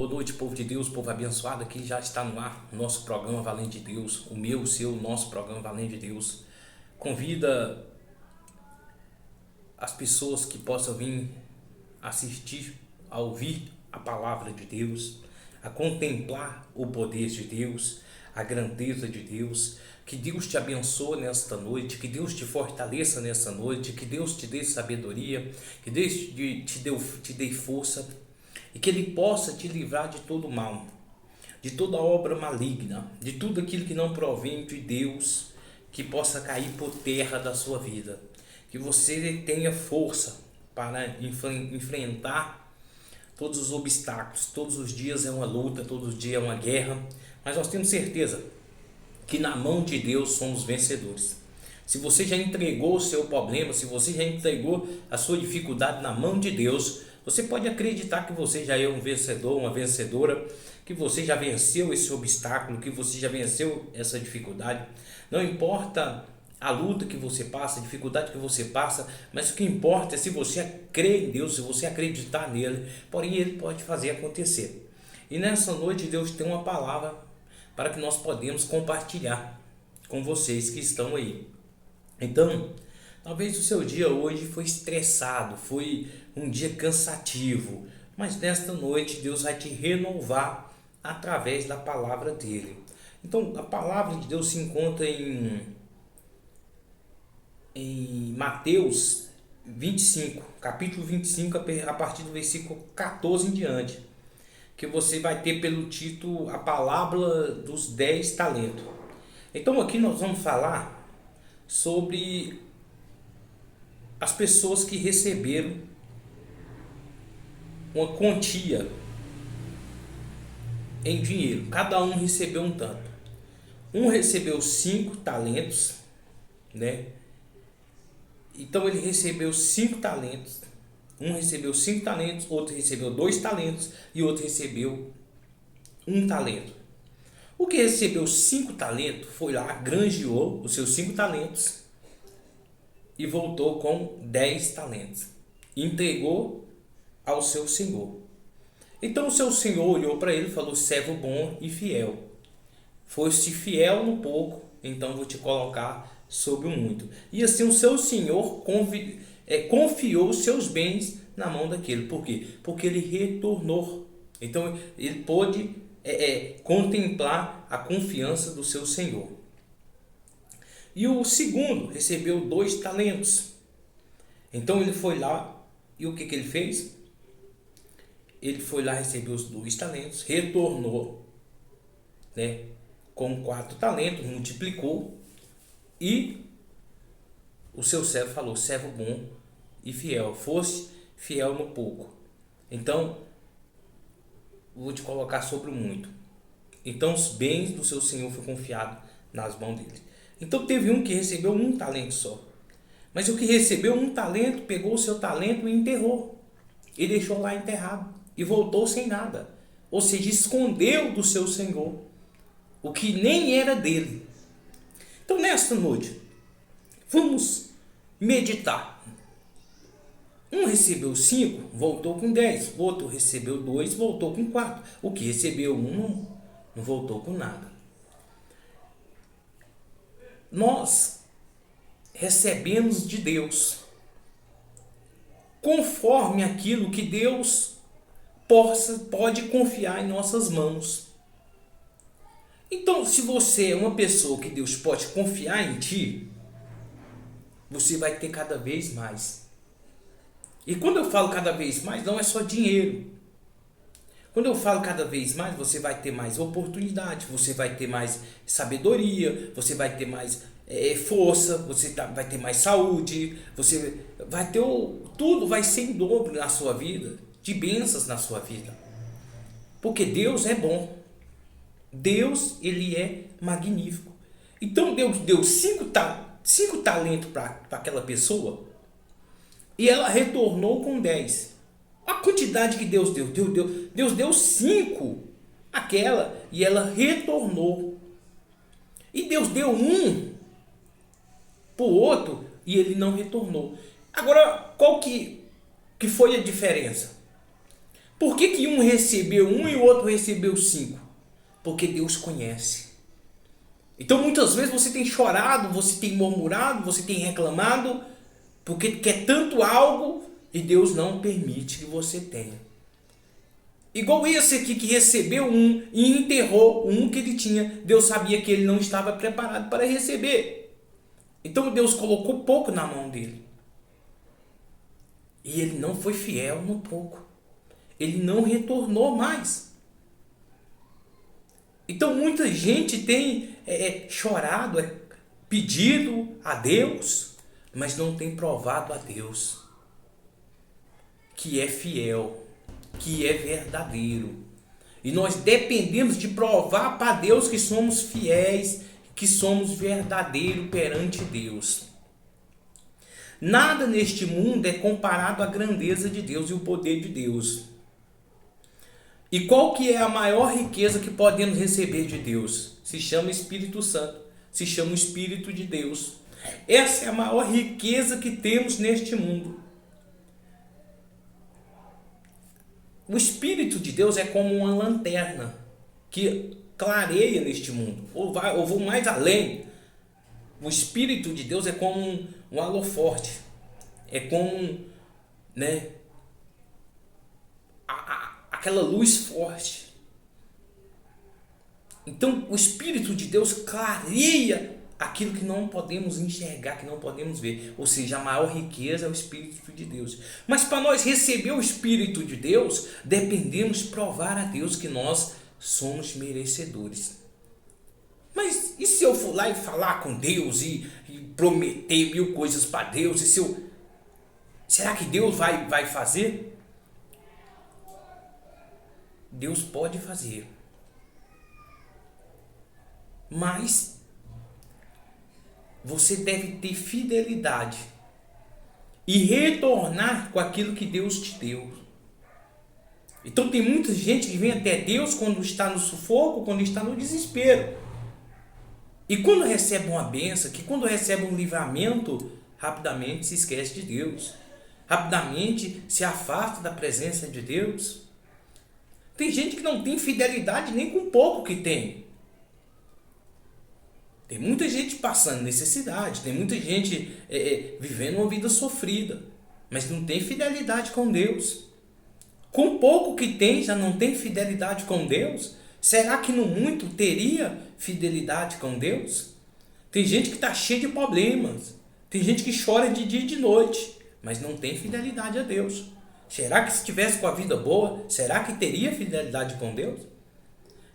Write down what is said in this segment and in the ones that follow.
Boa noite, povo de Deus, povo abençoado. Aqui já está no ar o nosso programa Valente de Deus, o meu, o seu, o nosso programa Valente de Deus. Convida as pessoas que possam vir assistir, a ouvir a palavra de Deus, a contemplar o poder de Deus, a grandeza de Deus. Que Deus te abençoe nesta noite, que Deus te fortaleça nesta noite, que Deus te dê sabedoria, que Deus te dê força e que Ele possa te livrar de todo mal, de toda obra maligna, de tudo aquilo que não provém de Deus, que possa cair por terra da sua vida, que você tenha força para enfrentar todos os obstáculos. Todos os dias é uma luta, todos os dias é uma guerra, mas nós temos certeza que na mão de Deus somos vencedores. Se você já entregou o seu problema, se você já entregou a sua dificuldade na mão de Deus, você pode acreditar que você já é um vencedor, uma vencedora, que você já venceu esse obstáculo, que você já venceu essa dificuldade. Não importa a luta que você passa, a dificuldade que você passa, mas o que importa é se você crê em Deus, se você acreditar nele, porém Ele pode fazer acontecer. E nessa noite Deus tem uma palavra para que nós podemos compartilhar com vocês que estão aí. Então, talvez o seu dia hoje foi estressado, foi um dia cansativo, mas nesta noite Deus vai te renovar através da palavra dele. Então, a palavra de Deus se encontra em Mateus 25, capítulo 25, a partir do versículo 14 em diante, que você vai ter pelo título a palavra dos 10 talentos. Então aqui nós vamos falar sobre as pessoas que receberam uma quantia em dinheiro. Cada um recebeu um tanto. Um recebeu 5 talentos, né? Então ele recebeu 5 talentos. Um recebeu 5 talentos, outro recebeu 2 talentos e outro recebeu 1 talento. O que recebeu 5 talentos foi lá, granjeou os seus 5 talentos e voltou com 10 talentos. Entregou ao seu senhor. Então o seu senhor olhou para ele e falou: servo bom e fiel. Foste fiel no pouco, então vou te colocar sobre o muito. E assim o seu senhor confiou os seus bens na mão daquele. Por quê? Porque ele retornou. Então ele pôde contemplar a confiança do seu senhor. E o segundo recebeu 2 talentos. Então ele foi lá e o que ele fez? Ele foi lá, recebeu os 2 talentos, retornou, né, com 4 talentos, multiplicou. E o seu servo falou: servo bom e fiel, fosse fiel no pouco, então vou te colocar sobre o muito. Então os bens do seu senhor foram confiados nas mãos dele. Então teve um que recebeu 1 talento só, mas o que recebeu 1 talento pegou o seu talento e enterrou, e deixou lá enterrado e voltou sem nada, ou seja, escondeu do seu senhor o que nem era dele. Então nesta noite vamos meditar. Um recebeu 5, voltou com 10. O outro recebeu 2, voltou com 4. O que recebeu 1 não voltou com nada. Nós recebemos de Deus conforme aquilo que Deus pode confiar em nossas mãos. Então, se você é uma pessoa que Deus pode confiar em ti, você vai ter cada vez mais. E quando eu falo cada vez mais, não é só dinheiro. Quando eu falo cada vez mais, você vai ter mais oportunidade, você vai ter mais sabedoria, você vai ter mais força, vai ter mais saúde, você vai ter tudo vai ser em dobro na sua vida, de bênçãos na sua vida. Porque Deus é bom. Deus, ele é magnífico. Então Deus deu 5 talentos para aquela pessoa e ela retornou com 10. A quantidade que Deus deu, Deus deu 5 àquela e ela retornou. E Deus deu 1 para o outro e ele não retornou. Agora, qual que foi a diferença? Por que um recebeu um e o outro recebeu 5? Porque Deus conhece. Então muitas vezes você tem chorado, você tem murmurado, você tem reclamado, porque quer tanto algo e Deus não permite que você tenha. Igual esse aqui que recebeu um e enterrou um que ele tinha. Deus sabia que ele não estava preparado para receber. Então Deus colocou pouco na mão dele. E ele não foi fiel no pouco. Ele não retornou mais. Então muita gente tem chorado, pedido a Deus, mas não tem provado a Deus que é fiel, que é verdadeiro. E nós dependemos de provar para Deus que somos fiéis, que somos verdadeiros perante Deus. Nada neste mundo é comparado à grandeza de Deus e o poder de Deus. E qual que é a maior riqueza que podemos receber de Deus? Se chama Espírito Santo, se chama o Espírito de Deus. Essa é a maior riqueza que temos neste mundo. O Espírito de Deus é como uma lanterna que clareia neste mundo. Ou vou mais além. O Espírito de Deus é como um holoforte. É como, aquela luz forte. Então o Espírito de Deus clareia aquilo que não podemos enxergar, que não podemos ver. Ou seja, a maior riqueza é o Espírito de Deus. Mas para nós receber o Espírito de Deus, dependemos provar a Deus que nós somos merecedores. Mas e se eu for lá e falar com Deus e prometer 1000 coisas para Deus? Será que Deus vai fazer? Deus pode fazer. Mas você deve ter fidelidade e retornar com aquilo que Deus te deu. Então tem muita gente que vem até Deus quando está no sufoco, quando está no desespero. E quando recebe uma bênção, quando recebe um livramento, rapidamente se esquece de Deus. Rapidamente se afasta da presença de Deus. Tem gente que não tem fidelidade nem com pouco que tem. Tem muita gente passando necessidade, tem muita gente vivendo uma vida sofrida, mas não tem fidelidade com Deus. Com pouco que tem, já não tem fidelidade com Deus? Será que no muito teria fidelidade com Deus? Tem gente que está cheia de problemas, tem gente que chora de dia e de noite, mas não tem fidelidade a Deus. Será que se tivesse com a vida boa, será que teria fidelidade com Deus?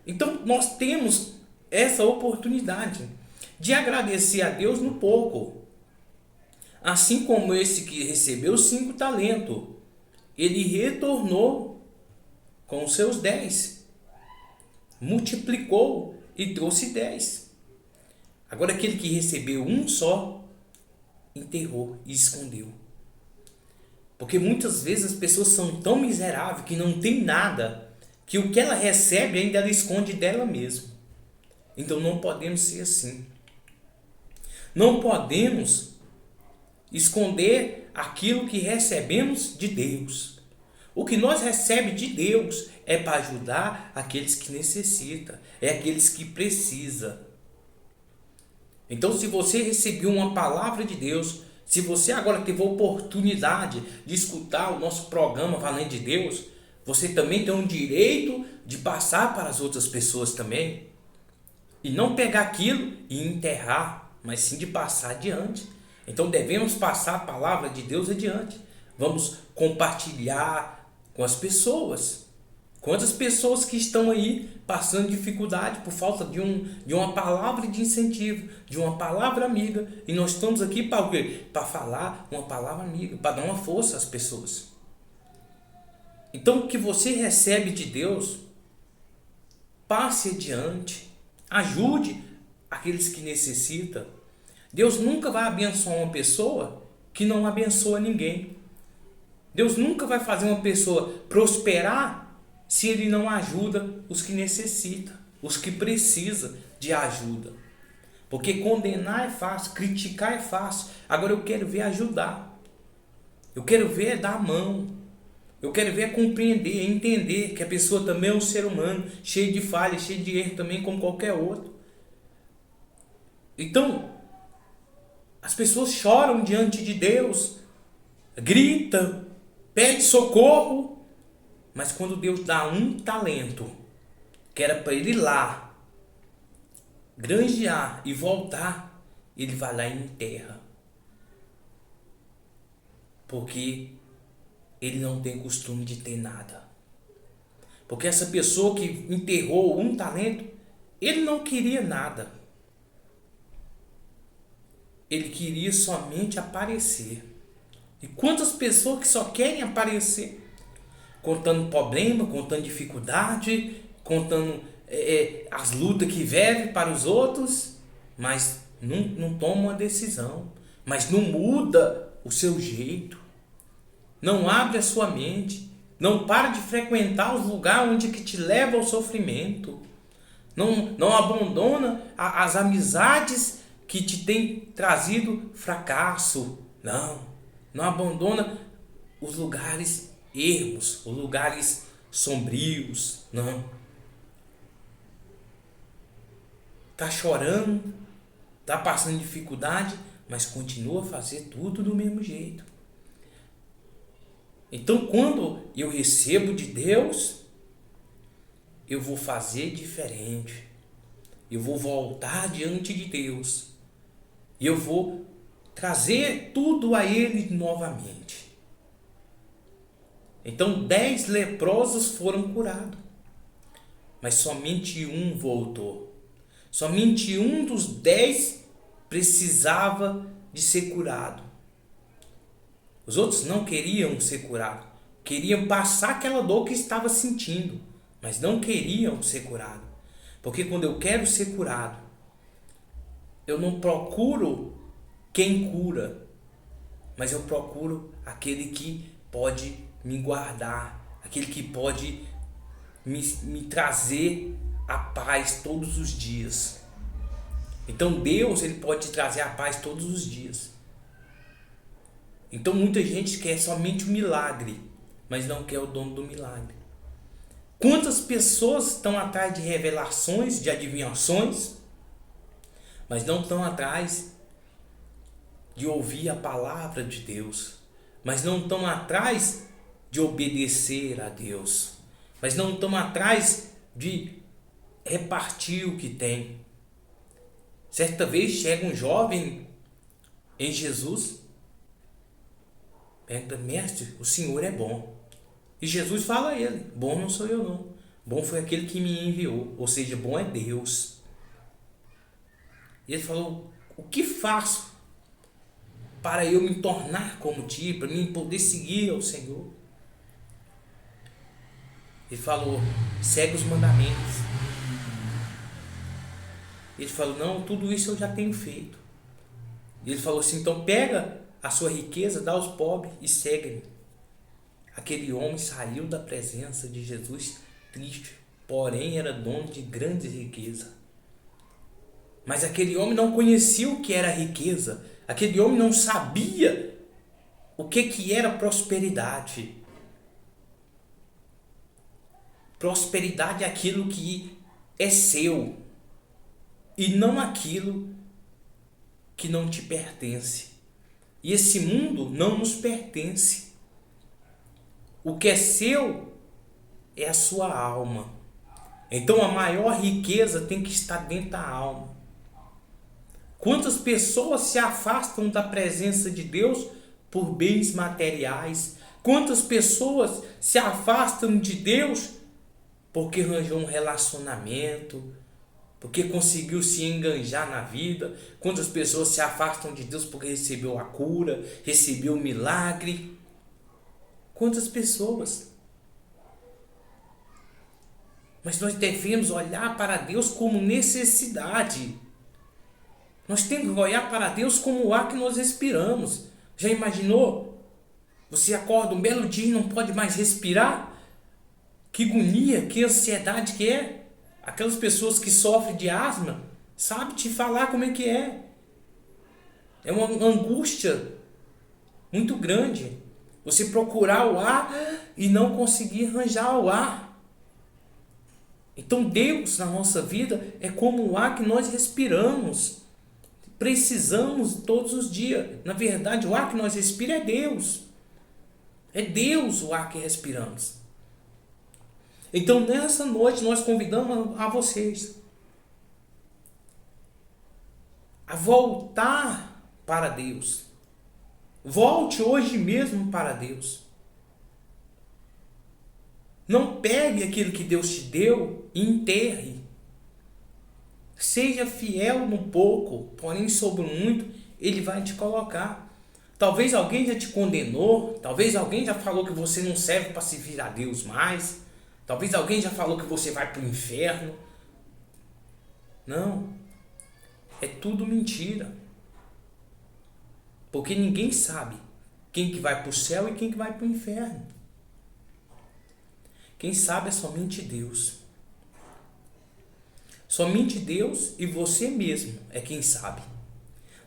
Então nós temos essa oportunidade de agradecer a Deus no pouco. Assim como esse que recebeu 5 talentos, ele retornou com os seus 10. Multiplicou e trouxe 10. Agora aquele que recebeu um só, enterrou e escondeu. Porque muitas vezes as pessoas são tão miseráveis que não tem nada, que o que ela recebe ainda ela esconde dela mesma. Então não podemos ser assim. Não podemos esconder aquilo que recebemos de Deus. O que nós recebemos de Deus é para ajudar aqueles que necessitam, é aqueles que precisam. Então, se você recebeu uma palavra de Deus, se você agora teve a oportunidade de escutar o nosso programa Valendo de Deus, você também tem o direito de passar para as outras pessoas também. E não pegar aquilo e enterrar, mas sim de passar adiante. Então devemos passar a palavra de Deus adiante. Vamos compartilhar com as pessoas. Quantas pessoas que estão aí passando dificuldade por falta de uma palavra de incentivo, de uma palavra amiga. E nós estamos aqui para o quê? Para falar uma palavra amiga, para dar uma força às pessoas. Então o que você recebe de Deus, passe adiante. Ajude aqueles que necessitam. Deus nunca vai abençoar uma pessoa que não abençoa ninguém. Deus nunca vai fazer uma pessoa prosperar se ele não ajuda os que necessitam, os que precisam de ajuda. Porque condenar é fácil, criticar é fácil. Agora eu quero ver ajudar. Eu quero ver dar a mão. Eu quero ver é compreender, é entender que a pessoa também é um ser humano, cheio de falhas, cheio de erro também, como qualquer outro. Então, as pessoas choram diante de Deus, gritam, pedem socorro, mas quando Deus dá um talento, que era para ele ir lá, granjear e voltar, ele vai lá e enterra. Porque ele não tem costume de ter nada. Porque essa pessoa que enterrou um talento, ele não queria nada. Ele queria somente aparecer. E quantas pessoas que só querem aparecer, contando problema, contando dificuldade, contando as lutas que vivem para os outros, mas não toma uma decisão, mas não muda o seu jeito, não abre a sua mente, não para de frequentar os lugares onde que te leva ao sofrimento, não abandona as amizades que te tem trazido fracasso, não abandona os lugares ermos, os lugares sombrios, não. Tá chorando, tá passando dificuldade, mas continua a fazer tudo do mesmo jeito. Então, quando eu recebo de Deus, eu vou fazer diferente. Eu vou voltar diante de Deus. E eu vou trazer tudo a Ele novamente. Então 10 leprosos foram curados, mas somente um voltou. Somente um dos 10 precisava de ser curado. Os outros não queriam ser curados, queriam passar aquela dor que estava sentindo, mas não queriam ser curados. Porque quando eu quero ser curado, eu não procuro quem cura, mas eu procuro aquele que pode me guardar, aquele que pode me trazer a paz todos os dias. Então Deus, ele pode te trazer a paz todos os dias. Então muita gente quer somente o milagre, mas não quer o dono do milagre. Quantas pessoas estão atrás de revelações, de adivinhações, mas não estão atrás de ouvir a palavra de Deus, mas não estão atrás de obedecer a Deus, mas não estão atrás de repartir o que tem. Certa vez chega um jovem em Jesus, pergunta: mestre, o Senhor é bom. E Jesus fala a ele: bom não sou eu não, bom foi aquele que me enviou, ou seja, bom é Deus. E ele falou: o que faço para eu me tornar como ti, para mim poder seguir ao Senhor? Ele falou: segue os mandamentos. Ele falou: não, tudo isso eu já tenho feito. Ele falou assim: então pega a sua riqueza, dá aos pobres e segue-me. Aquele homem saiu da presença de Jesus triste, porém era dono de grande riqueza. Mas aquele homem não conhecia o que era riqueza. Aquele homem não sabia o que era prosperidade. Prosperidade é aquilo que é seu e não aquilo que não te pertence. E esse mundo não nos pertence. O que é seu é a sua alma. Então a maior riqueza tem que estar dentro da alma. Quantas pessoas se afastam da presença de Deus por bens materiais? Quantas pessoas se afastam de Deus porque arranjou um relacionamento, porque conseguiu se enganjar na vida? Quantas pessoas se afastam de Deus porque recebeu a cura, recebeu o milagre? Quantas pessoas? Mas nós devemos olhar para Deus como necessidade. Nós temos que olhar para Deus como o ar que nós respiramos. Já imaginou? Você acorda um belo dia e não pode mais respirar? Que agonia, que ansiedade que é. Aquelas pessoas que sofrem de asma, sabe te falar como é que é. É uma angústia muito grande. Você procurar o ar e não conseguir arranjar o ar. Então Deus na nossa vida é como o ar que nós respiramos. Precisamos todos os dias. Na verdade, o ar que nós respiramos é Deus. É Deus o ar que respiramos. Então nessa noite nós convidamos a vocês a voltar para Deus. Volte hoje mesmo para Deus. Não pegue aquilo que Deus te deu e enterre. Seja fiel no pouco, porém sobre o muito Ele vai te colocar. Talvez alguém já te condenou, talvez alguém já falou que você não serve para servir a Deus mais, talvez alguém já falou que você vai para o inferno. Não, é tudo mentira. Porque ninguém sabe quem que vai para o céu e quem que vai para o inferno. Quem sabe é somente Deus. Somente Deus e você mesmo é quem sabe.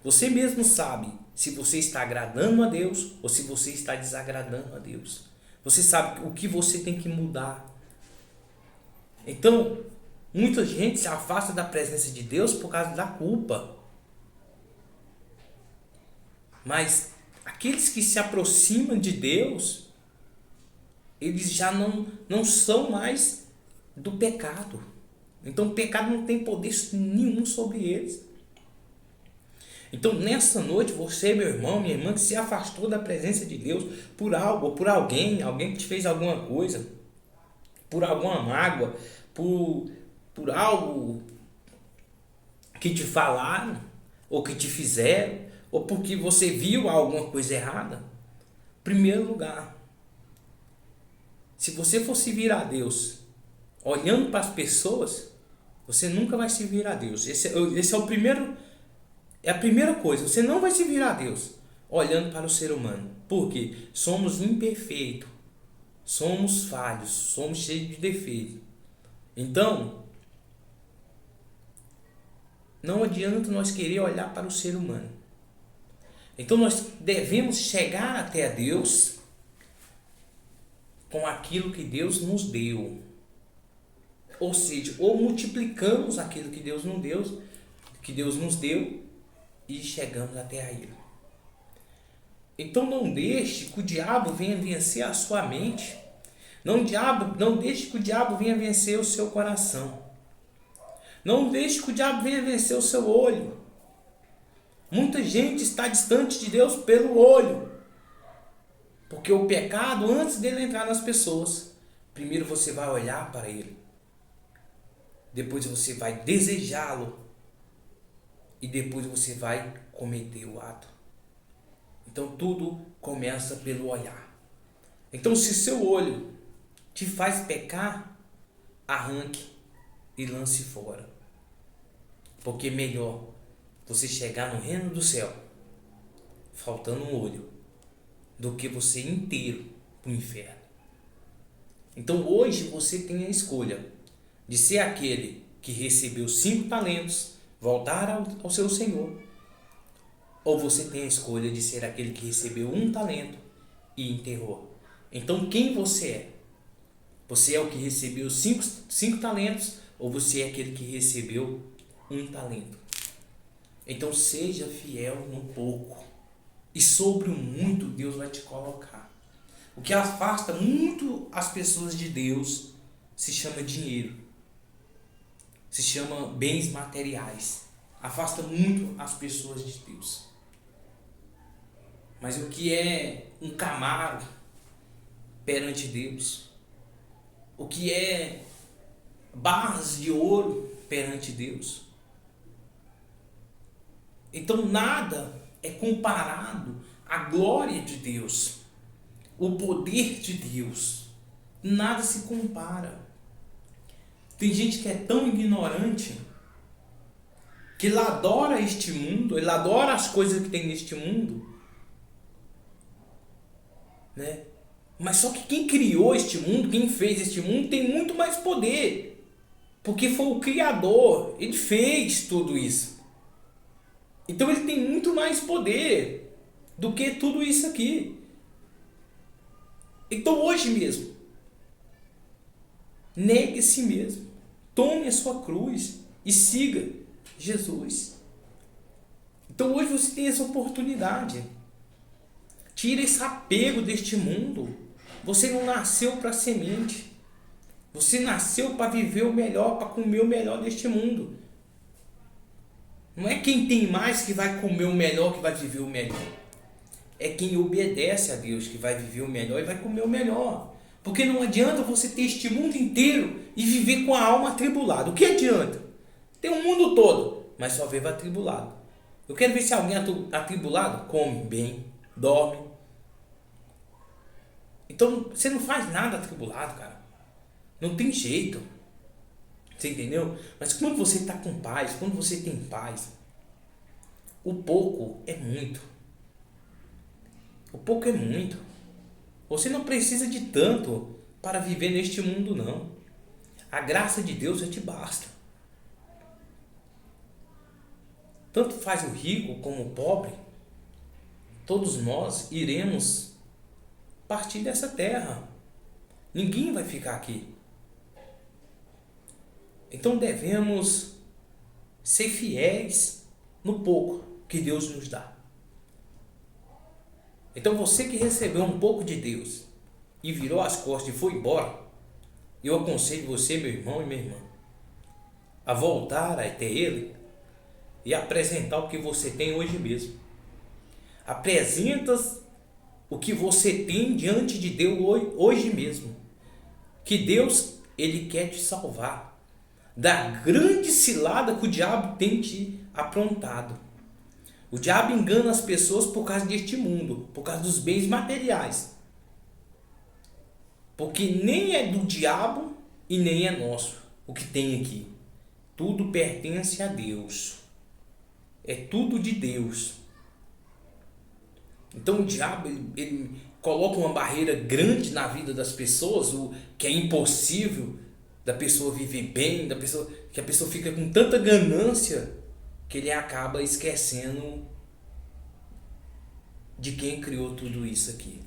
Você mesmo sabe se você está agradando a Deus ou se você está desagradando a Deus. Você sabe o que você tem que mudar. Então, muita gente se afasta da presença de Deus por causa da culpa. Mas aqueles que se aproximam de Deus, eles já não são mais do pecado. Então o pecado não tem poder nenhum sobre eles. Então nessa noite, você, meu irmão, minha irmã, que se afastou da presença de Deus por algo, ou por alguém que te fez alguma coisa, por alguma mágoa, por algo que te falaram, ou que te fizeram, ou porque você viu alguma coisa errada. Em primeiro lugar, se você for servir a Deus olhando para as pessoas, você nunca vai servir a Deus. Esse é o primeiro, é a primeira coisa. Você não vai servir a Deus olhando para o ser humano. Porque somos imperfeitos, somos falhos, somos cheios de defeitos. Então, não adianta nós querer olhar para o ser humano. Então nós devemos chegar até a Deus com aquilo que Deus nos deu. Ou seja, ou multiplicamos aquilo que Deus nos deu e chegamos até a Ele. Então não deixe que o diabo venha vencer a sua mente. Não deixe que o diabo venha vencer o seu coração. Não deixe que o diabo venha vencer o seu olho. Muita gente está distante de Deus pelo olho. Porque o pecado, antes dele entrar nas pessoas, primeiro você vai olhar para ele. Depois você vai desejá-lo. E depois você vai cometer o ato. Então tudo começa pelo olhar. Então se seu olho te faz pecar, arranque e lance fora. Porque é melhor você chegar no reino do céu faltando um olho do que você inteiro para o inferno. Então hoje você tem a escolha de ser aquele que recebeu 5 talentos, voltar ao seu Senhor, ou você tem a escolha de ser aquele que recebeu 1 talento e enterrou. Então quem você é? Você é o que recebeu 5 talentos ou você é aquele que recebeu 1 talento? Então seja fiel no pouco e sobre o muito Deus vai te colocar. O que afasta muito as pessoas de Deus se chama dinheiro, se chama bens materiais. Afasta muito as pessoas de Deus. Mas o que é um Camaro perante Deus? O que é barras de ouro perante Deus? Então nada é comparado à glória de Deus, o poder de Deus. Nada se compara. Tem gente que é tão ignorante que ele adora este mundo, ele adora as coisas que tem neste mundo, né? Mas só que quem criou este mundo, quem fez este mundo, tem muito mais poder, porque foi o Criador, ele fez tudo isso. Então ele tem muito mais poder do que tudo isso aqui. Então hoje mesmo, negue a si mesmo, tome a sua cruz e siga Jesus. Então hoje você tem essa oportunidade. Tire esse apego deste mundo. Você não nasceu para semente. Você nasceu para viver o melhor, para comer o melhor deste mundo. Não é quem tem mais que vai comer o melhor, que vai viver o melhor. É quem obedece a Deus que vai viver o melhor e vai comer o melhor. Porque não adianta você ter este mundo inteiro e viver com a alma atribulada. O que adianta? Tem um mundo todo, mas só vive atribulado. Eu quero ver se alguém atribulado come bem, dorme. Então você não faz nada atribulado, cara. Não tem jeito. Você entendeu? Mas quando você está com paz, quando você tem paz, o pouco é muito. O pouco é muito. Você não precisa de tanto para viver neste mundo, não. A graça de Deus já te basta. Tanto faz o rico como o pobre, todos nós iremos partir dessa terra. Ninguém vai ficar aqui. Então devemos ser fiéis no pouco que Deus nos dá. Então você que recebeu um pouco de Deus e virou as costas e foi embora, eu aconselho você, meu irmão e minha irmã, a voltar até Ele e apresentar o que você tem hoje mesmo. Apresenta o que você tem diante de Deus hoje mesmo. Que Deus, Ele quer te salvar da grande cilada que o diabo tem te aprontado. O diabo engana as pessoas por causa deste mundo, por causa dos bens materiais. Porque nem é do diabo e nem é nosso o que tem aqui. Tudo pertence a Deus. É tudo de Deus. Então o diabo ele coloca uma barreira grande na vida das pessoas, o que é impossível da pessoa viver bem, que a pessoa fica com tanta ganância que ele acaba esquecendo de quem criou tudo isso aqui.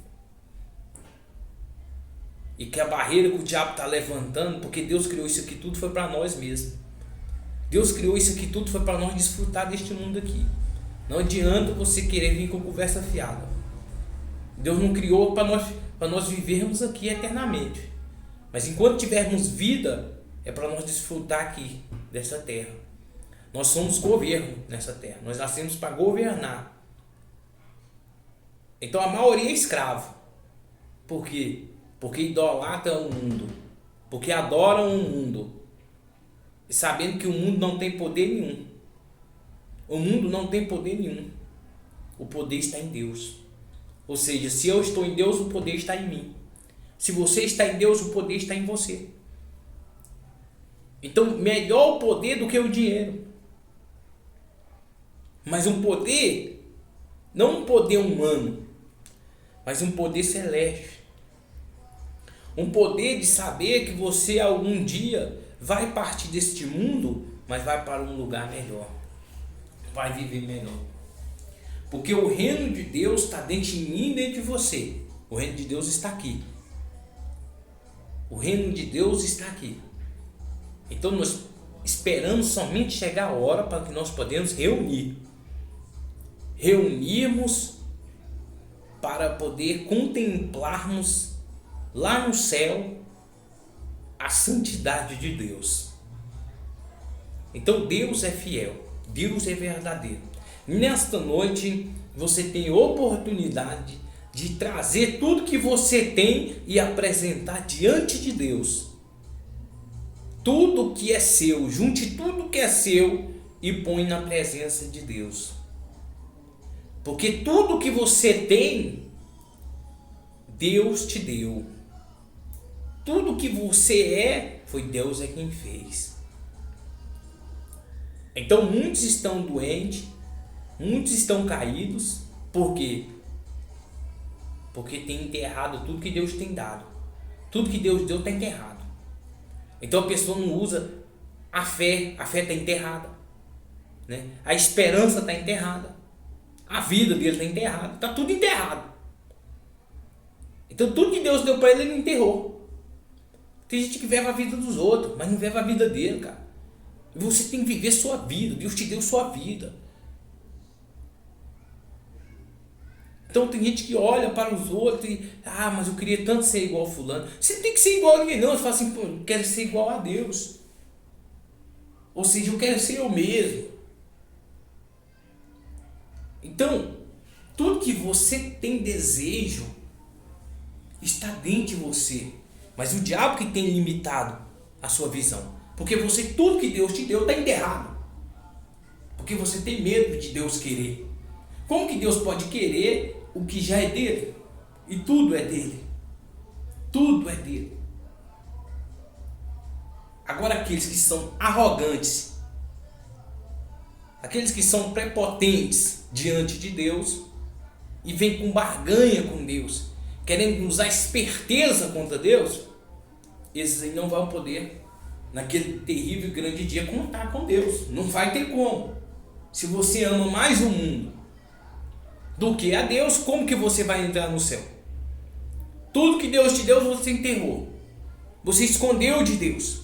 E que a barreira que o diabo está levantando, porque Deus criou isso aqui tudo, foi para nós mesmos. Deus criou isso aqui tudo, foi para nós desfrutar deste mundo aqui. Não adianta você querer vir com conversa fiada. Deus não criou para nós vivermos aqui eternamente. Mas enquanto tivermos vida, é para nós desfrutar aqui dessa terra. Nós somos governo nessa terra. Nós nascemos para governar. Então a maioria é escravo. Por quê? Porque idolatram o mundo. Porque adoram o mundo. E sabendo que o mundo não tem poder nenhum. O mundo não tem poder nenhum. O poder está em Deus. Ou seja, se eu estou em Deus, o poder está em mim. Se você está em Deus, o poder está em você. Então, melhor o poder do que o dinheiro. Mas um poder, não um poder humano, mas um poder celeste. Um poder de saber que você algum dia vai partir deste mundo, mas vai para um lugar melhor. Vai viver melhor. Porque o reino de Deus está dentro de mim e dentro de você. O reino de Deus está aqui. O reino de Deus está aqui. Então nós esperamos somente chegar a hora para que nós podemos reunirmos para poder contemplarmos lá no céu a santidade de Deus. Então Deus é fiel, Deus é verdadeiro. Nesta noite você tem oportunidade de trazer tudo que você tem e apresentar diante de Deus. Tudo que é seu, junte tudo que é seu e põe na presença de Deus. Porque tudo que você tem, Deus te deu. Tudo que você é, foi Deus é quem fez. Então muitos estão doentes, muitos estão caídos. Por quê? Porque tem enterrado tudo que Deus tem dado. Tudo que Deus deu está enterrado. Então a pessoa não usa a fé está enterrada, né? A esperança está enterrada, a vida dele está enterrada, está tudo enterrado. Então tudo que Deus deu para ele, ele enterrou. Tem gente que vive a vida dos outros, mas não vive a vida dele, cara. Você tem que viver sua vida. Deus te deu sua vida. Então tem gente que olha para os outros e... mas eu queria tanto ser igual a fulano. Você não tem que ser igual a ninguém, não. Você fala assim, pô, eu quero ser igual a Deus. Ou seja, eu quero ser eu mesmo. Então, tudo que você tem desejo está dentro de você. Mas o diabo que tem limitado a sua visão. Porque tudo que Deus te deu está enterrado. Porque você tem medo de Deus querer. Como que Deus pode querer o que já é dele? E tudo é dele. Tudo é dele. Agora aqueles que são arrogantes, aqueles que são prepotentes diante de Deus e vêm com barganha com Deus, querendo usar esperteza contra Deus, esses aí não vão poder, naquele terrível e grande dia, contar com Deus. Não vai ter como. Se você ama mais o mundo do que a Deus, como que você vai entrar no céu? Tudo que Deus te deu, você enterrou. Você escondeu de Deus.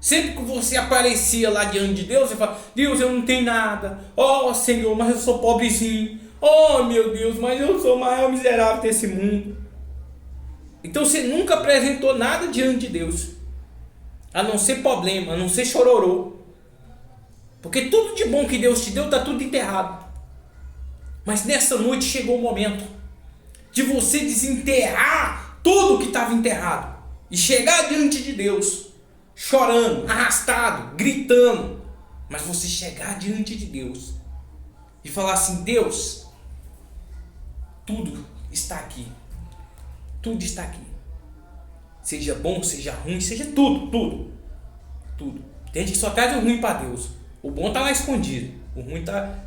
Sempre que você aparecia lá diante de Deus, você fala: Deus, eu não tenho nada. Oh, Senhor, mas eu sou pobrezinho. Oh, meu Deus, mas eu sou o maior miserável desse mundo. Então você nunca apresentou nada diante de Deus, a não ser problema, a não ser chororô. Porque tudo de bom que Deus te deu está tudo enterrado. Mas nessa noite chegou o momento de você desenterrar tudo que estava enterrado e chegar diante de Deus, chorando, arrastado, gritando. Mas você chegar diante de Deus e falar assim: Deus, tudo está aqui. Tudo está aqui. Seja bom, seja ruim, seja tudo, tudo. Tudo. Tem gente que só traz o ruim para Deus. O bom está lá escondido. O ruim está...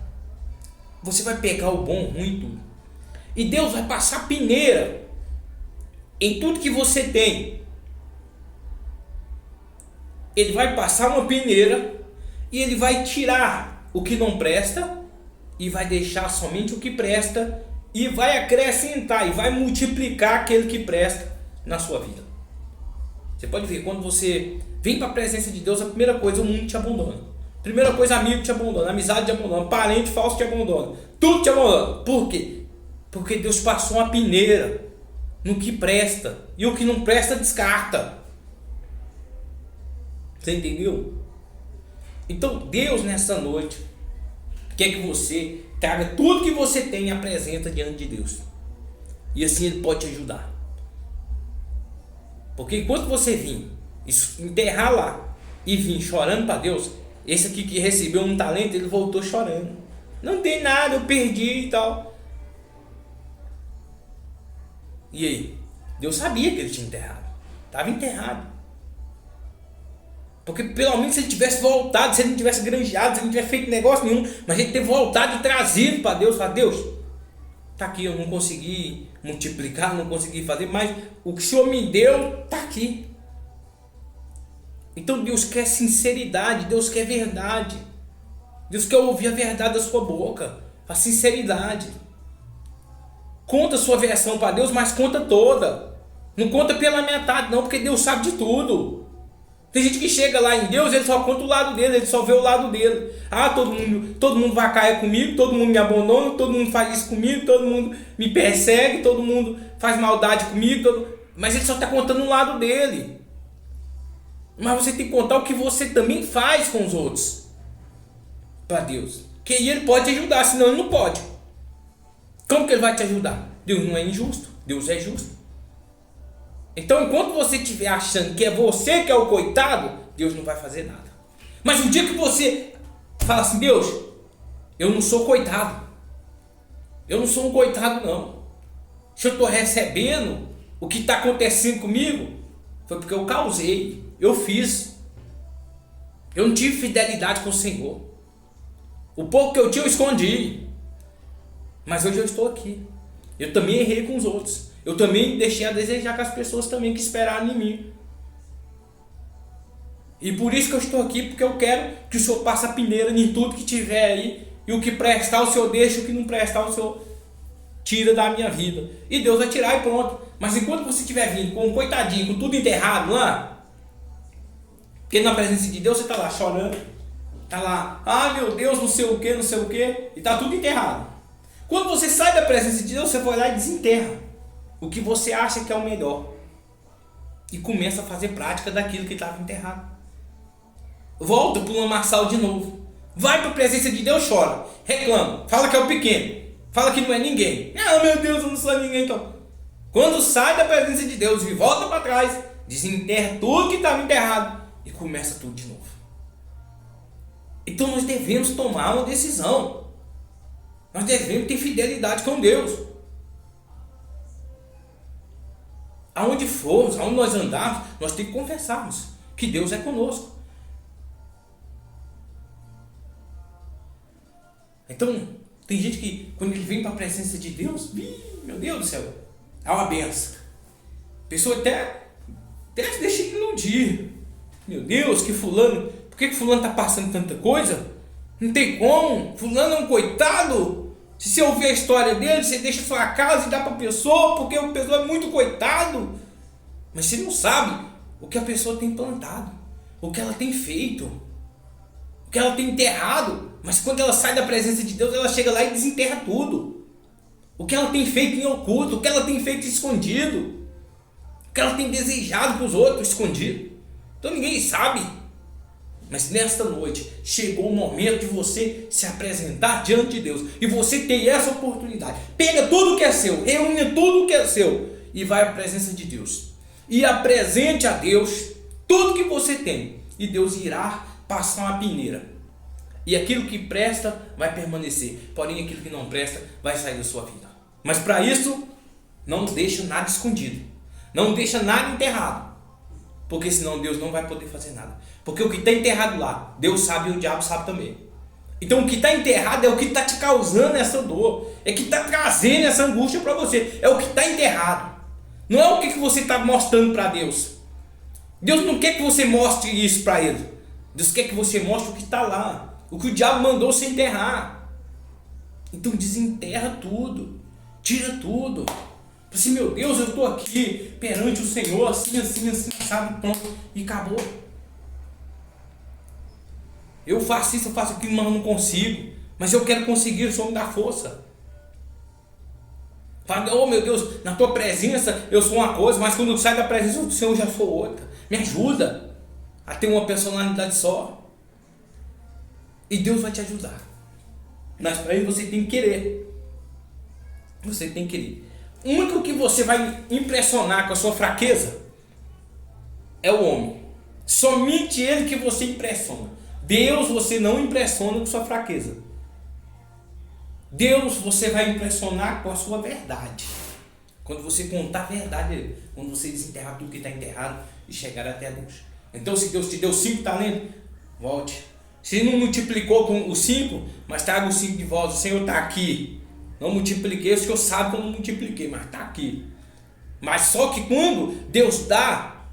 Você vai pegar o bom, o ruim e tudo. E Deus vai passar peneira em tudo que você tem. Ele vai passar uma peneira e ele vai tirar o que não presta e vai deixar somente o que presta e vai acrescentar e vai multiplicar aquele que presta na sua vida. Você pode ver, quando você vem para a presença de Deus, a primeira coisa, o mundo te abandona. Primeira coisa, amigo te abandona, amizade te abandona, parente falso te abandona, tudo te abandona. Por quê? Porque Deus passou uma peneira no que presta, e o que não presta descarta. Você entendeu? Então Deus nessa noite quer que você traga tudo que você tem e apresenta diante de Deus, e assim Ele pode te ajudar. Porque enquanto você vir enterrar lá e vir chorando para Deus, esse aqui que recebeu um talento, ele voltou chorando. Não tem nada, eu perdi e tal. E aí? Deus sabia que ele tinha enterrado. Estava enterrado. Porque pelo menos se ele tivesse voltado, se ele não tivesse granjeado, se ele não tivesse feito negócio nenhum, mas ele ter voltado e trazido para Deus, falar: Deus, está aqui, eu não consegui multiplicar, não consegui fazer, mas o que o Senhor me deu está aqui. Então Deus quer sinceridade, Deus quer verdade. Deus quer ouvir a verdade da sua boca, a sinceridade. Conta a sua versão para Deus, mas conta toda. Não conta pela metade não, porque Deus sabe de tudo. Tem gente que chega lá em Deus, ele só conta o lado dele, ele só vê o lado dele. Todo mundo vai cair comigo, todo mundo me abandona, todo mundo faz isso comigo, todo mundo me persegue, todo mundo faz maldade comigo, mas ele só está contando o lado dele. Mas você tem que contar o que você também faz com os outros para Deus, que aí Ele pode te ajudar, senão Ele não pode. Como que Ele vai te ajudar? Deus não é injusto, Deus é justo. Então enquanto você estiver achando que é você que é o coitado, Deus não vai fazer nada. Mas o dia que você fala assim: Deus, eu não sou coitado, eu não sou um coitado não, se eu estou recebendo o que está acontecendo comigo, foi porque eu causei, eu fiz, eu não tive fidelidade com o Senhor, o pouco que eu tinha eu escondi, mas hoje eu estou aqui. Eu também errei com os outros, eu também deixei a desejar com as pessoas também que esperaram em mim, e por isso que eu estou aqui, porque eu quero que o Senhor passe a peneira em tudo que tiver aí, e o que prestar o Senhor deixa, o que não prestar o Senhor tira da minha vida, e Deus vai tirar e pronto. Mas enquanto você estiver vindo com um coitadinho, com tudo enterrado lá, porque na presença de Deus você está lá chorando, está lá, ah meu Deus, não sei o que, e está tudo enterrado. Quando você sai da presença de Deus, você vai lá e desenterra o que você acha que é o melhor. E começa a fazer prática daquilo que estava enterrado. Volta para o lamaçal de novo. Vai para a presença de Deus, chora, reclama, fala que é o pequeno, fala que não é ninguém. Ah, meu Deus, eu não sou ninguém então. Quando sai da presença de Deus e volta para trás, desenterra tudo que estava enterrado e começa tudo de novo. Então nós devemos tomar uma decisão. Nós devemos ter fidelidade com Deus. Aonde formos, aonde nós andarmos, nós temos que confessarmos que Deus é conosco. Então, tem gente que, quando ele vem para a presença de Deus, meu Deus do céu, é uma benção. A pessoa até se deixa iludir. Meu Deus, que fulano, por que fulano está passando tanta coisa? Não tem como, fulano é um coitado. Se você ouvir a história dele, você deixa sua casa e dá para a pessoa, porque a pessoa é muito coitado. Mas você não sabe o que a pessoa tem plantado, o que ela tem feito, o que ela tem enterrado. Mas quando ela sai da presença de Deus, ela chega lá e desenterra tudo. O que ela tem feito em oculto, o que ela tem feito escondido, o que ela tem desejado para os outros escondido. Então ninguém sabe. Mas nesta noite chegou o momento de você se apresentar diante de Deus. E você tem essa oportunidade. Pega tudo que é seu, reúne tudo que é seu e vai à presença de Deus. E apresente a Deus tudo que você tem. E Deus irá passar uma peneira. E aquilo que presta vai permanecer. Porém aquilo que não presta vai sair da sua vida. Mas para isso, não deixa nada escondido. Não deixa nada enterrado. Porque senão Deus não vai poder fazer nada. Porque o que está enterrado lá, Deus sabe e o diabo sabe também. Então o que está enterrado é o que está te causando essa dor. É o que está trazendo essa angústia para você. É o que está enterrado. Não é o que você está mostrando para Deus. Deus não quer que você mostre isso para Ele. Deus quer que você mostre o que está lá. O que o diabo mandou você enterrar. Então desenterra tudo. Tira tudo. Assim, meu Deus, eu estou aqui perante o Senhor, assim, sabe, pronto, e acabou. Eu faço isso, eu faço aquilo, mas eu não consigo. Mas eu quero conseguir, o Senhor me dá força. Fala, oh meu Deus, na tua presença eu sou uma coisa, mas quando eu saio da presença do Senhor eu já sou outra. Me ajuda a ter uma personalidade só. E Deus vai te ajudar. Mas para isso você tem que querer. Você tem que querer. O único que você vai impressionar com a sua fraqueza é o homem. Somente ele que você impressiona. Deus você não impressiona com sua fraqueza. Deus você vai impressionar com a sua verdade. Quando você contar a verdade dele. Quando você desenterrar tudo que está enterrado e chegar até Deus. Então se Deus te deu 5 talentos, volte. Se não multiplicou com os 5, mas traga os 5 de volta. O Senhor está aqui. Não multipliquei, o Senhor sabe que eu não multipliquei, mas está aqui. Mas só que quando Deus dá,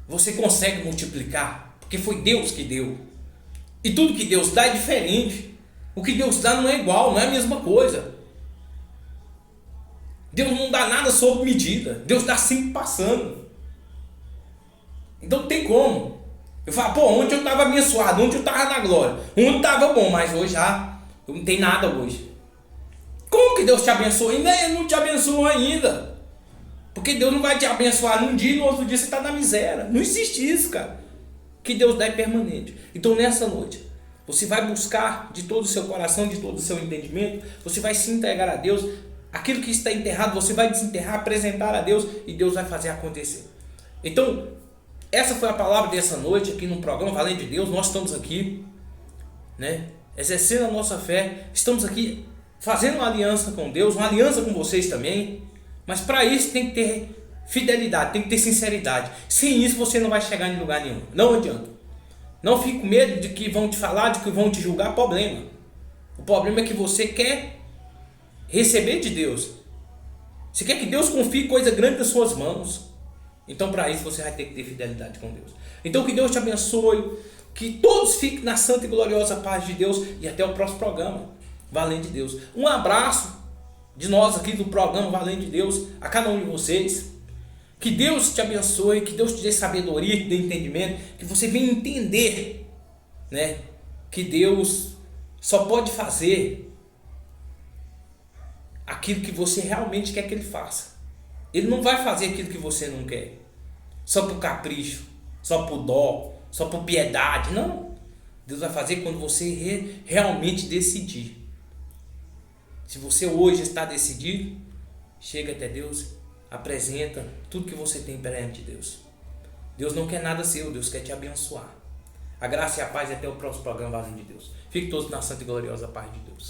você consegue multiplicar. Porque foi Deus que deu. E tudo que Deus dá é diferente. O que Deus dá não é igual, não é a mesma coisa. Deus não dá nada sob medida. Deus dá sempre passando. Então não tem como. Eu falo, pô, ontem eu estava abençoado, ontem eu estava na glória, ontem estava bom, mas hoje já não tem nada hoje. Como que Deus te abençoou? Ainda Ele não te abençoou ainda. Porque Deus não vai te abençoar num dia e no outro dia você está na miséria. Não existe isso, cara. O que Deus dá é permanente. Então nessa noite, você vai buscar de todo o seu coração, de todo o seu entendimento, você vai se entregar a Deus. Aquilo que está enterrado, você vai desenterrar, apresentar a Deus e Deus vai fazer acontecer. Então, essa foi a palavra dessa noite aqui no programa Valente de Deus. Nós estamos aqui, né, exercendo a nossa fé. Estamos aqui fazendo uma aliança com Deus, uma aliança com vocês também. Mas para isso tem que ter fidelidade, tem que ter sinceridade. Sem isso você não vai chegar em lugar nenhum. Não adianta. Não fique com medo de que vão te falar, de que vão te julgar. Problema. O problema é que você quer receber de Deus. Você quer que Deus confie coisa grande nas suas mãos. Então para isso você vai ter que ter fidelidade com Deus. Então que Deus te abençoe. Que todos fiquem na santa e gloriosa paz de Deus. E até o próximo programa. Valente de Deus. Um abraço. de nós aqui do programa Valente de Deus, a cada um de vocês. Que Deus te abençoe, que Deus te dê sabedoria, te dê entendimento, que você venha entender, né, que Deus só pode fazer aquilo que você realmente quer que Ele faça. Ele não vai fazer aquilo que você não quer, só por capricho, só por dó, só por piedade, não. Deus vai fazer quando você realmente decidir. Se você hoje está decidido, chega até Deus, apresenta tudo que você tem perante Deus. Deus não quer nada seu, Deus quer te abençoar. A graça e a paz e até o próximo programa Valente de Deus. Fique todos na santa e gloriosa paz de Deus.